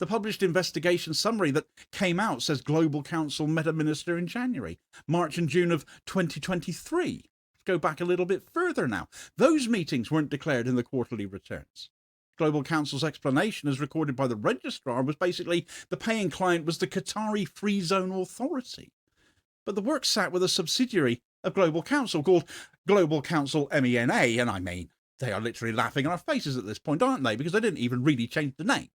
The published investigation summary that came out says Global Counsel met a minister in January, March and June of 2023. Let's go back a little bit further now. Those meetings weren't declared in the quarterly returns. Global Counsel's explanation, as recorded by the registrar, was basically the paying client was the Qatari Free Zone Authority. But the work sat with a subsidiary of Global Counsel called Global Counsel MENA, and I mean, they are literally laughing in our faces at this point, aren't they? Because they didn't even really change the name.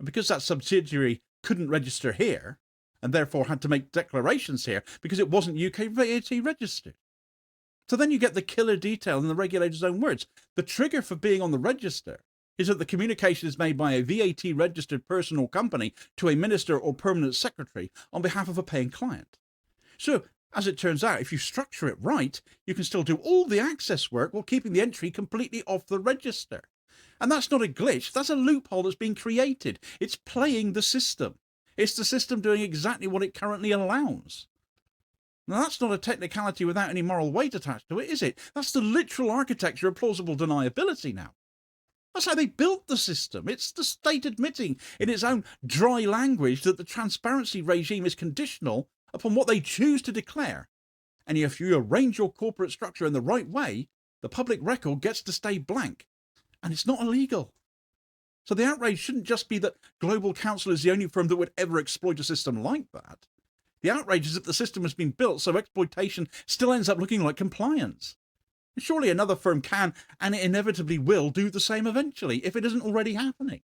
And because that subsidiary couldn't register here, and therefore had to make declarations here, because it wasn't UK VAT registered. So then you get the killer detail in the regulator's own words. The trigger for being on the register is that the communication is made by a VAT registered person or company to a minister or permanent secretary on behalf of a paying client. So, as it turns out, if you structure it right, you can still do all the access work while keeping the entry completely off the register. And that's not a glitch, that's a loophole that's been created. It's playing the system. It's the system doing exactly what it currently allows. Now, that's not a technicality without any moral weight attached to it, is it? That's the literal architecture of plausible deniability now. That's how they built the system. It's the state admitting in its own dry language that the transparency regime is conditional upon what they choose to declare. And if you arrange your corporate structure in the right way, the public record gets to stay blank. And it's not illegal. So the outrage shouldn't just be that Global Counsel is the only firm that would ever exploit a system like that. The outrage is that the system has been built so exploitation still ends up looking like compliance. Surely another firm can, and it inevitably will, do the same eventually, if it isn't already happening.